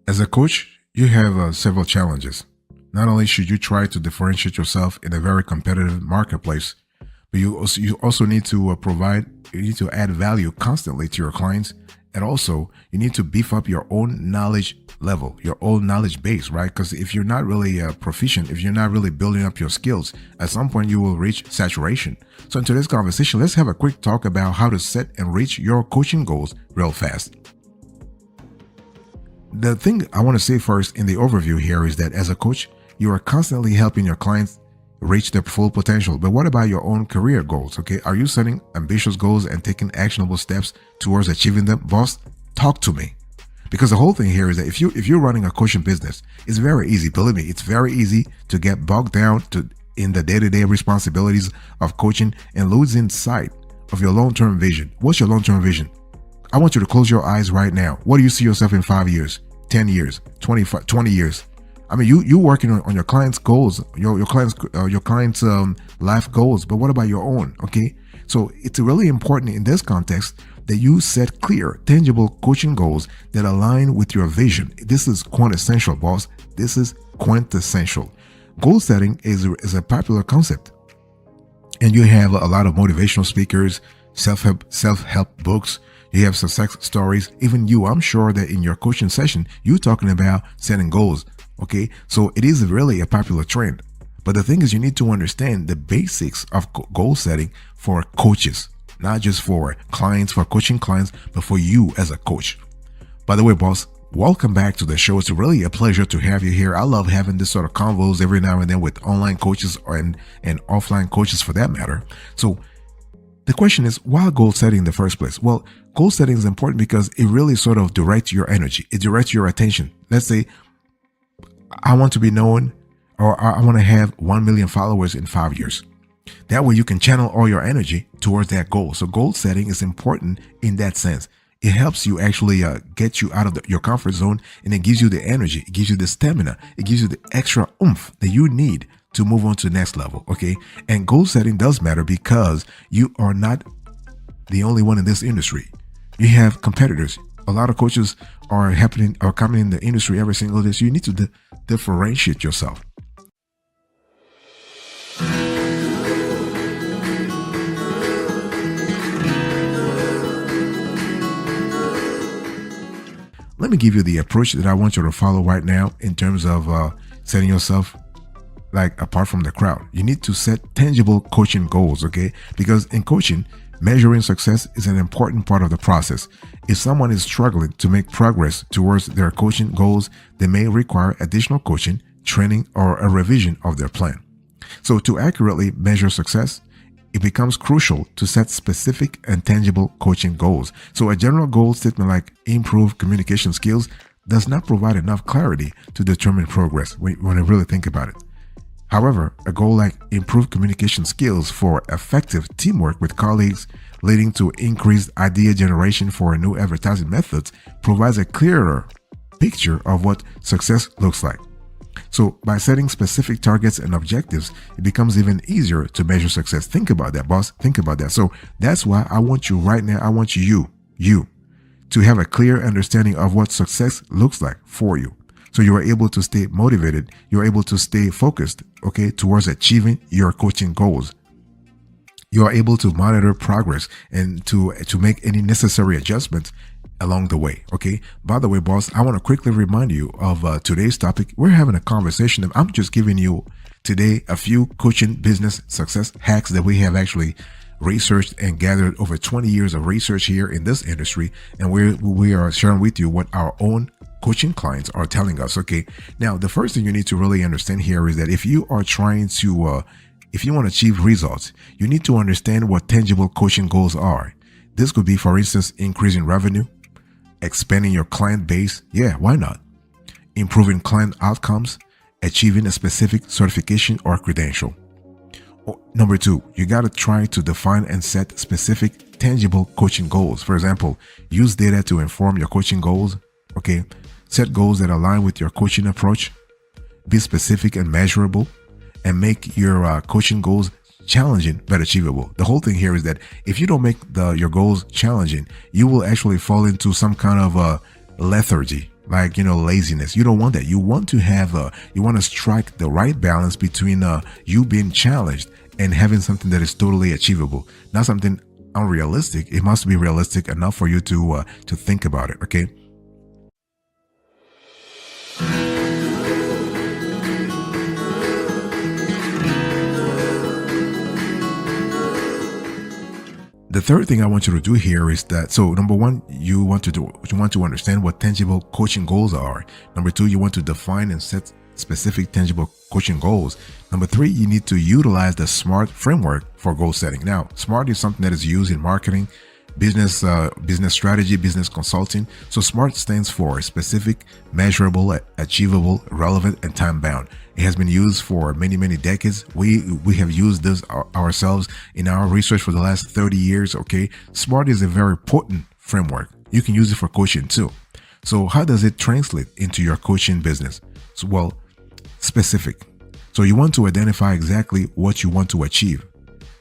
As a coach, you have several challenges. Not only should you try to differentiate yourself in a very competitive marketplace, but you also need to you need to add value constantly to your clients, and also you need to beef up your own knowledge level, your own knowledge base, right? Because if you're not really proficient, if you're not really building up your skills, at some point you will reach saturation. So in today's conversation, let's have a quick talk about how to set and reach your coaching goals real fast. The thing I want to say first in the overview here is that as a coach, you are constantly helping your clients reach their full potential. But what about your own career goals? Okay, are you setting ambitious goals and taking actionable steps towards achieving them? Boss, talk to me. Because the whole thing here is that if you're running a coaching business, it's very easy. Believe me, it's very easy to get bogged down in the day-to-day responsibilities of coaching and losing sight of your long-term vision. What's your long-term vision? I want you to close your eyes right now. What do you see yourself in 5 years, 10 years, 25, 20 years? I mean, you working on your clients' goals, your clients' life goals, but what about your own? Okay, so it's really important in this context that you set clear, tangible coaching goals that align with your vision. This is quintessential, boss. This is quintessential. Goal setting is a popular concept, and you have a lot of motivational speakers, self-help books. You have success stories. Even you, I'm sure that in your coaching session, you're talking about setting goals. Okay, so it is really a popular trend. But the thing is, you need to understand the basics of goal setting for coaches, not just for clients, for coaching clients, but for you as a coach. By the way, boss, welcome back to the show. It's really a pleasure to have you here. I love having this sort of convos every now and then with online coaches and offline coaches for that matter. So the question is, why goal setting in the first place? Well, goal setting is important because it really sort of directs your energy. It directs your attention. Let's say I want to be known, or I want to have 1 million followers in 5 years. That way you can channel all your energy towards that goal. So goal setting is important in that sense. It helps you actually get you out of your comfort zone, and it gives you the energy. It gives you the stamina. It gives you the extra oomph that you need to move on to the next level. Okay. And goal setting does matter because you are not the only one in this industry. You have competitors. A lot of coaches are coming in the industry every single day. So you need to differentiate yourself. Let me give you the approach that I want you to follow right now in terms of setting yourself like apart from the crowd. You need to set tangible coaching goals, okay? Because in coaching, measuring success is an important part of the process. If someone is struggling to make progress towards their coaching goals, they may require additional coaching, training, or a revision of their plan. So to accurately measure success, it becomes crucial to set specific and tangible coaching goals. So a general goal statement like improve communication skills does not provide enough clarity to determine progress when you really think about it. However, a goal like improve communication skills for effective teamwork with colleagues, leading to increased idea generation for new advertising methods, provides a clearer picture of what success looks like. So by setting specific targets and objectives, it becomes even easier to measure success. Think about that, boss. Think about that. So that's why I want you right now, I want you to have a clear understanding of what success looks like for you. So you are able to stay motivated. You're able to stay focused, okay, towards achieving your coaching goals. You are able to monitor progress and to make any necessary adjustments along the way, okay? By the way, boss, I want to quickly remind you of today's topic. We're having a conversation. I'm just giving you today a few coaching business success hacks that we have actually researched and gathered over 20 years of research here in this industry. And we are sharing with you what our own coaching clients are telling us. Okay. Now, the first thing you need to really understand here is that if you are trying to, if you want to achieve results, you need to understand what tangible coaching goals are. This could be, for instance, increasing revenue, expanding your client base. Yeah, why not? Improving client outcomes, achieving a specific certification or credential. Number two, you got to try to define and set specific tangible coaching goals. For example, use data to inform your coaching goals. Okay. Set goals that align with your coaching approach. Be specific and measurable, and make your coaching goals challenging but achievable. The whole thing here is that if you don't make your goals challenging, you will actually fall into some kind of lethargy, like laziness. You don't want that. You want to have you want to strike the right balance between you being challenged and having something that is totally achievable, not something unrealistic. It must be realistic enough for you to think about it. Okay. The third thing I want you to do here is that, so number one, you want to understand what tangible coaching goals are. Number two, you want to define and set specific tangible coaching goals. Number three, you need to utilize the SMART framework for goal setting. Now, SMART is something that is used in marketing, business strategy, business consulting. So SMART stands for specific, measurable, achievable, relevant, and time bound. It has been used for many decades. We have used this ourselves in our research for the last 30 years. Okay, SMART is a very potent framework. You can use it for coaching too. So how does it translate into your coaching business? So, well, specific. So you want to identify exactly what you want to achieve.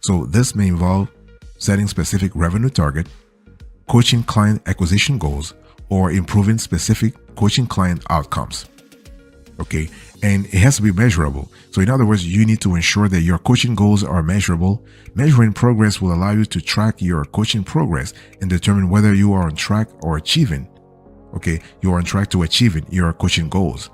So this may involve setting specific revenue target, coaching client acquisition goals, or improving specific coaching client outcomes. Okay, and it has to be measurable. So in other words, you need to ensure that your coaching goals are measurable. Measuring progress will allow you to track your coaching progress and determine whether you are on track or achieving. Okay, you are on track to achieving your coaching goals.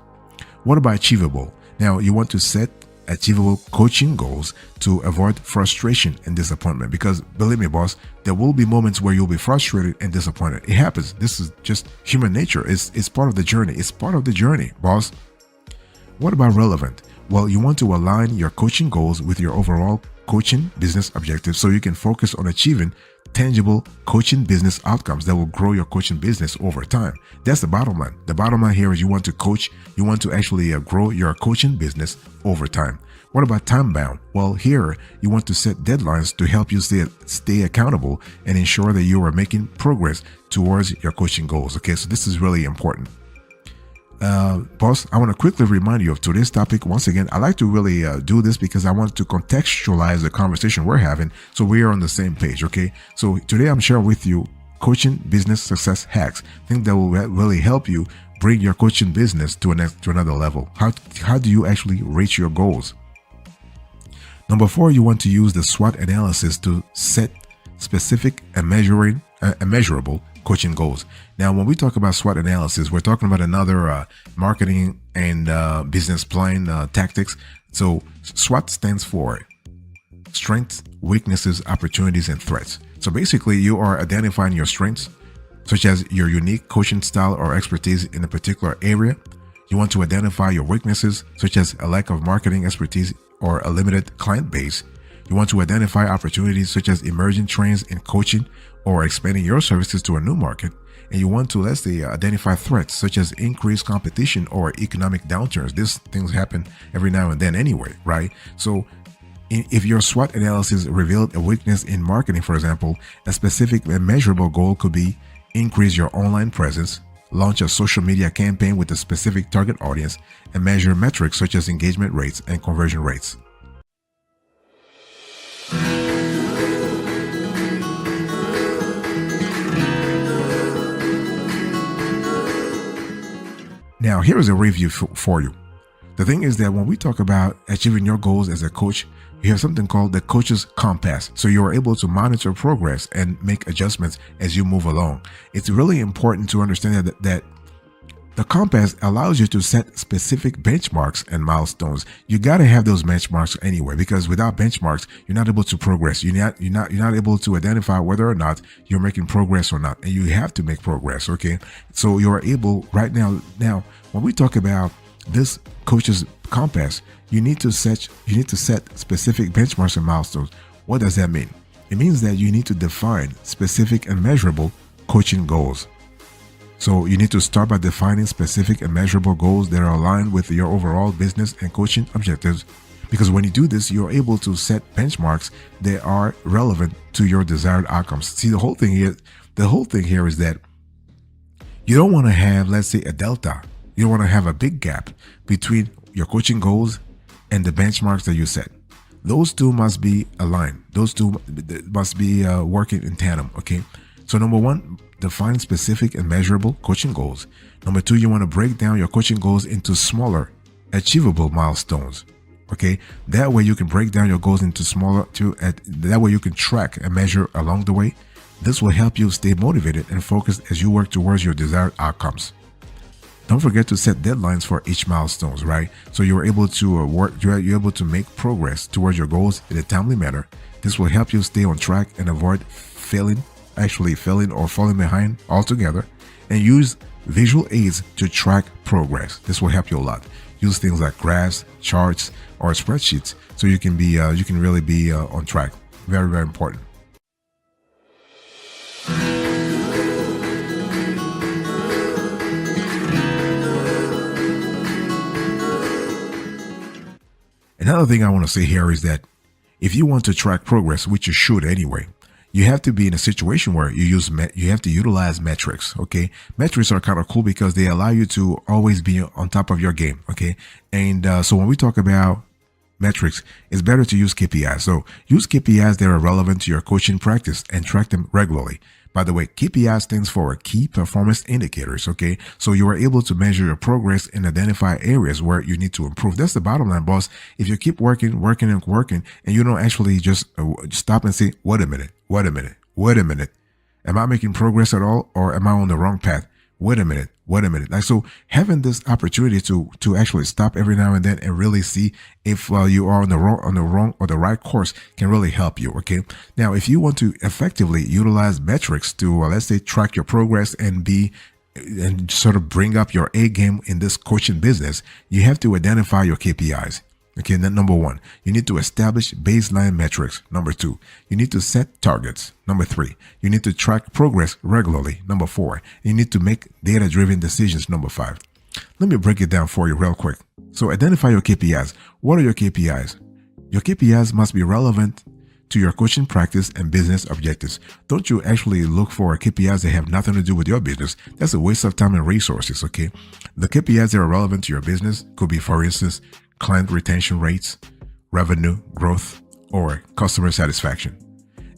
What about achievable? Now, you want to set achievable coaching goals to avoid frustration and disappointment, because believe me, boss, there will be moments where you'll be frustrated and disappointed. It happens. This is just human nature. It's part of the journey. It's part of the journey, boss. What about relevant? Well, you want to align your coaching goals with your overall coaching business objectives so you can focus on achieving tangible coaching business outcomes that will grow your coaching business over time. That's the bottom line. The bottom line here is you want to coach, you want to actually grow your coaching business over time. What about time bound? Well, here you want to set deadlines to help you stay accountable and ensure that you are making progress towards your coaching goals. Okay, so this is really important. Boss, I want to quickly remind you of today's topic. Once again, I like to really do this because I want to contextualize the conversation we're having so we are on the same page. Okay, so today I'm sharing with you coaching business success hacks. I think that will really help you bring your coaching business to another level. How do you actually reach your goals? Number 4, you want to use the SWOT analysis to set specific and measurable coaching goals. Now, when we talk about SWOT analysis, we're talking about another marketing and business plan tactics. So SWOT stands for strengths, weaknesses, opportunities, and threats. So basically, you are identifying your strengths, such as your unique coaching style or expertise in a particular area. You want to identify your weaknesses, such as a lack of marketing expertise or a limited client base. You want to identify opportunities such as emerging trends in coaching or expanding your services to a new market. And you want to, let's say, identify threats such as increased competition or economic downturns. These things happen every now and then anyway, right? So if your SWOT analysis revealed a weakness in marketing, for example, a specific and measurable goal could be increase your online presence, launch a social media campaign with a specific target audience, and measure metrics such as engagement rates and conversion rates. Now, here is a review for you. The thing is that when we talk about achieving your goals as a coach, you have something called the coach's compass. So you are able to monitor progress and make adjustments as you move along. It's really important to understand that the compass allows you to set specific benchmarks and milestones. You got to have those benchmarks anyway, because without benchmarks, you're not able to progress. You're not able to identify whether or not you're making progress or not. And you have to make progress. Okay. So you're able right now. Now, when we talk about this coach's compass, you need to set specific benchmarks and milestones. What does that mean? It means that you need to define specific and measurable coaching goals. So you need to start by defining specific and measurable goals that are aligned with your overall business and coaching objectives. Because when you do this, you're able to set benchmarks that are relevant to your desired outcomes. See, the whole thing here is that you don't want to have, let's say, a delta. You don't want to have a big gap between your coaching goals and the benchmarks that you set. Those two must be aligned. Those two must be working in tandem. Okay. So number 1, define specific and measurable coaching goals. Number two, you want to break down your coaching goals into smaller, achievable milestones. Okay, that way you can break down your goals into smaller that way you can track and measure along the way. This will help you stay motivated and focused as you work towards your desired outcomes. Don't forget to set deadlines for each milestones, right? So you're able to you're able to make progress towards your goals in a timely manner. This will help you stay on track and avoid failing or falling behind altogether. And use visual aids to track progress. This will help you a lot. Use things like graphs, charts, or spreadsheets so you can really be on track. Very, very important. Another thing I want to say here is that if you want to track progress, which you should anyway, you have to be in a situation where you have to utilize metrics. Okay, metrics are kind of cool because they allow you to always be on top of your game. Okay, and so when we talk about metrics, it's better to use KPIs. So use KPIs that are relevant to your coaching practice and track them regularly. By the way, KPI stands for Key Performance Indicators, okay? So you are able to measure your progress and identify areas where you need to improve. That's the bottom line, boss. If you keep working, and you don't actually just stop and say, wait a minute. Am I making progress at all, or am I on the wrong path? Wait a minute. Like, so having this opportunity to actually stop every now and then and really see if you are on the wrong or the right course can really help you. Okay. Now, if you want to effectively utilize metrics to, let's say, track your progress and sort of bring up your A game in this coaching business, you have to identify your KPIs. Okay, then number one, you need to establish baseline metrics. Number two, you need to set targets. Number three, you need to track progress regularly. Number four, you need to make data-driven decisions. Number five. Let me break it down for you real quick. So identify your KPIs. What are your KPIs? Your KPIs must be relevant to your coaching practice and business objectives. Don't you actually look for KPIs that have nothing to do with your business. That's a waste of time and resources, okay? The KPIs that are relevant to your business could be, for instance, client retention rates, revenue growth, or customer satisfaction.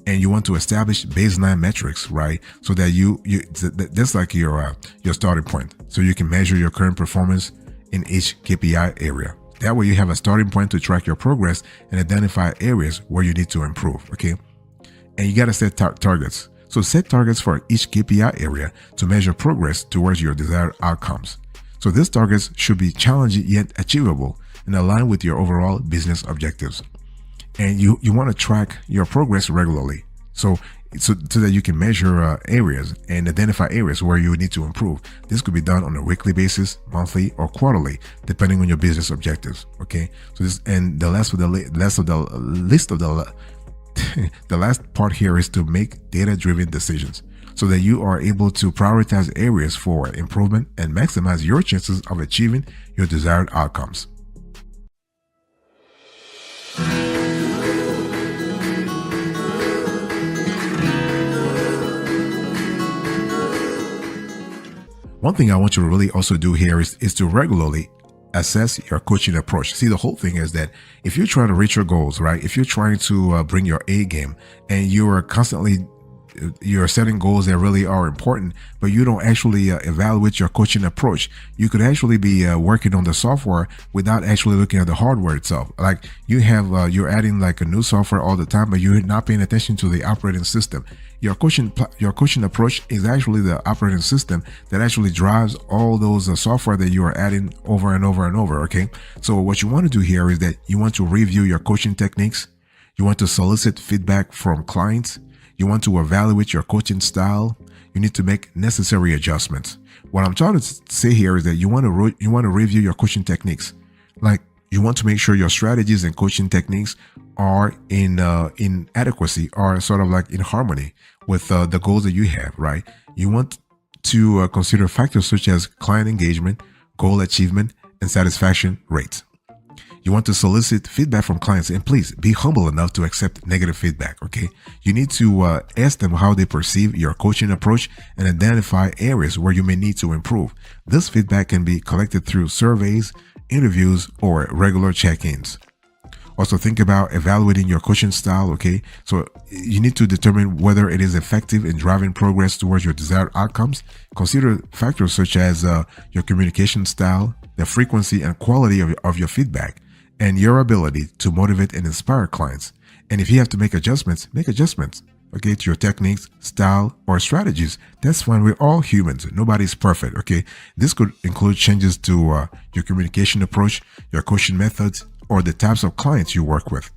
And you want to establish baseline metrics, right? So that that's like your starting point. So you can measure your current performance in each KPI area. That way you have a starting point to track your progress and identify areas where you need to improve, okay? And you got to set targets. So set targets for each KPI area to measure progress towards your desired outcomes. So these targets should be challenging yet achievable and align with your overall business objectives. And you want to track your progress regularly. So that you can measure areas and identify areas where you need to improve. This could be done on a weekly basis, monthly, or quarterly, depending on your business objectives. Okay. So the last part here is to make data-driven decisions so that you are able to prioritize areas for improvement and maximize your chances of achieving your desired outcomes. One thing I want you to really also do here is to regularly assess your coaching approach. See, the whole thing is that if you're trying to reach your goals, right? If you're trying to bring your A game and you're setting goals that really are important, but you don't actually evaluate your coaching approach, you could actually be working on the software without actually looking at the hardware itself. Like you're adding like a new software all the time, but you're not paying attention to the operating system. Your coaching approach is actually the operating system that actually drives all those software that you are adding over and over and over. Okay. So what you want to do here is that you want to review your coaching techniques. You want to solicit feedback from clients. You want to evaluate your coaching style. You need to make necessary adjustments. What I'm trying to say here is that you want to review your coaching techniques. Like you want to make sure your strategies and coaching techniques are in adequacy, or sort of like in harmony with the goals that you have, right? You want to consider factors such as client engagement, goal achievement, and satisfaction rates. You want to solicit feedback from clients, and please be humble enough to accept negative feedback, okay? You need to ask them how they perceive your coaching approach and identify areas where you may need to improve. This feedback can be collected through surveys, interviews, or regular check-ins. Also think about evaluating your coaching style. Okay, so you need to determine whether it is effective in driving progress towards your desired outcomes. Consider factors such as your communication style, the frequency and quality of your feedback, and your ability to motivate and inspire clients. And if you have to make adjustments, make adjustments, okay, to your techniques, style, or strategies. That's fine. We're all humans. Nobody's perfect, okay? This could include changes to your communication approach, your coaching methods, or the types of clients you work with.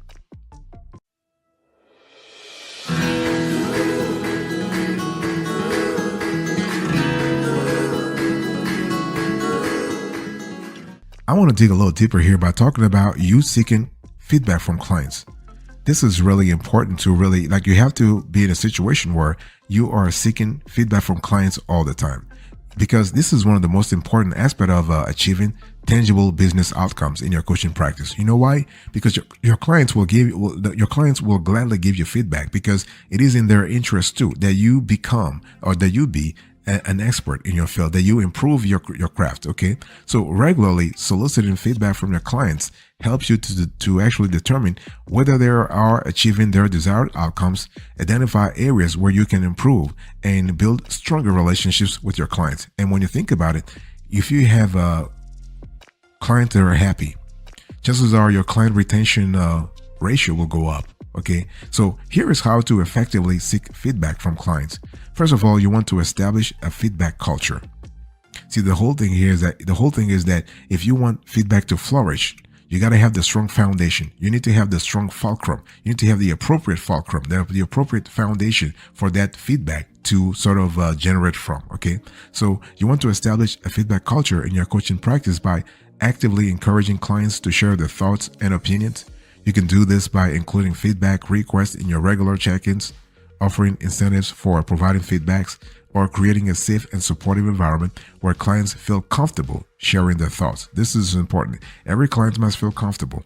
I want to dig a little deeper here by talking about you seeking feedback from clients. This is really important to really, like, you have to be in a situation where you are seeking feedback from clients all the time, because this is one of the most important aspects of achieving tangible business outcomes in your coaching practice. You know why? Because your clients will your clients will gladly give you feedback, because it is in their interest too that you become, or that you be, an expert in your field, that you improve your craft. Okay, so regularly soliciting feedback from your clients helps you to actually determine whether they are achieving their desired outcomes, identify areas where you can improve, and build stronger relationships with your clients. And when you think about it, if you have clients that are happy, chances are your client retention ratio will go up. Okay, so here is how to effectively seek feedback from clients. First of all, you want to establish a feedback culture. See, the whole thing is that if you want feedback to flourish, you got to have the strong foundation. You need to have the strong fulcrum. You need to have the appropriate fulcrum, the appropriate foundation for that feedback to sort of generate from. Okay, so you want to establish a feedback culture in your coaching practice by actively encouraging clients to share their thoughts and opinions. You can do this by including feedback requests in your regular check-ins, offering incentives for providing feedbacks, or creating a safe and supportive environment where clients feel comfortable sharing their thoughts. This is important. Every client must feel comfortable.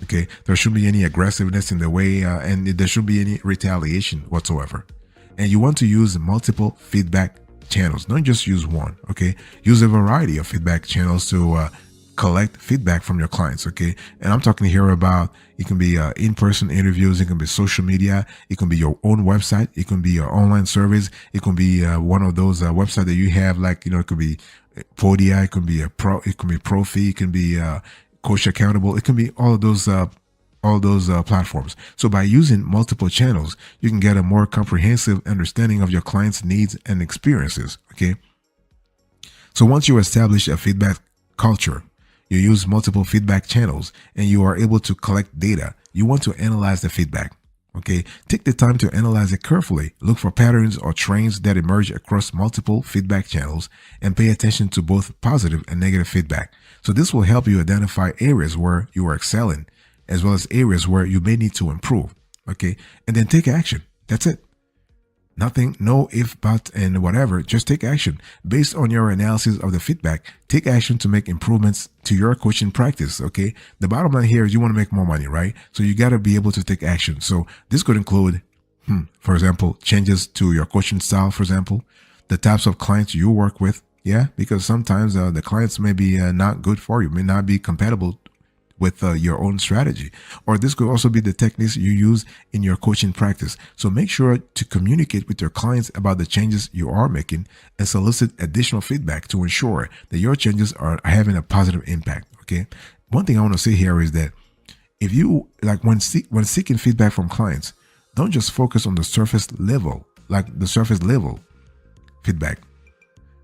Okay, there shouldn't be any aggressiveness in the way, and there shouldn't be any retaliation whatsoever. And you want to use multiple feedback channels, don't just use one. Okay, use a variety of feedback channels to collect feedback from your clients. Okay, and I'm talking here about, it can be in-person interviews, it can be social media, it can be your own website, it can be your online service, it can be one of those websites that you have, like, it could be Podia, it can be Profi, it can be Coach Accountable, it can be all those platforms. So by using multiple channels, you can get a more comprehensive understanding of your clients' needs and experiences. Okay, so once you establish a feedback culture, you use multiple feedback channels, and you are able to collect data. You want to analyze the feedback. Okay, take the time to analyze it carefully. Look for patterns or trends that emerge across multiple feedback channels, and pay attention to both positive and negative feedback. So this will help you identify areas where you are excelling, as well as areas where you may need to improve. Okay, and then take action. That's it. Nothing, no if, but, and whatever. Just take action. Based on your analysis of the feedback, take action to make improvements to your coaching practice. Okay. The bottom line here is you want to make more money, right? So you got to be able to take action. So this could include, for example, changes to your coaching style, for example, the types of clients you work with. Yeah. Because sometimes the clients may be not good for you, may not be compatible with your own strategy. Or this could also be the techniques you use in your coaching practice. So make sure to communicate with your clients about the changes you are making, and solicit additional feedback to ensure that your changes are having a positive impact. Okay. One thing I want to say here is that if you, like, when seeking feedback from clients, don't just focus on the surface level feedback.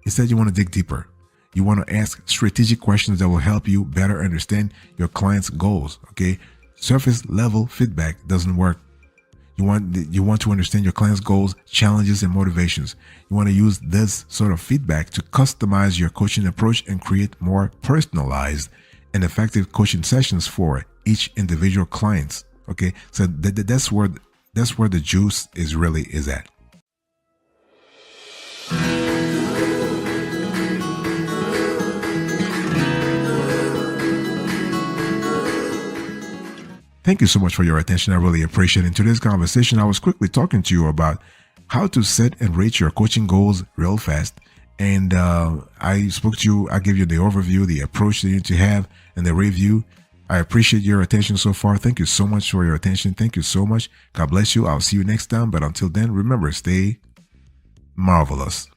Instead, you want to dig deeper. You want to ask strategic questions that will help you better understand your client's goals. Okay, surface level feedback doesn't work. You want to understand your client's goals, challenges, and motivations. You want to use this sort of feedback to customize your coaching approach and create more personalized and effective coaching sessions for each individual clients. Okay, so that's where the juice is at. Thank you so much for your attention. I really appreciate it. In today's conversation, I was quickly talking to you about how to set and reach your coaching goals real fast. And I spoke to you, I gave you the overview, the approach that you need to have, and the review. I appreciate your attention so far. Thank you so much for your attention. Thank you so much. God bless you. I'll see you next time. But until then, remember, stay marvelous.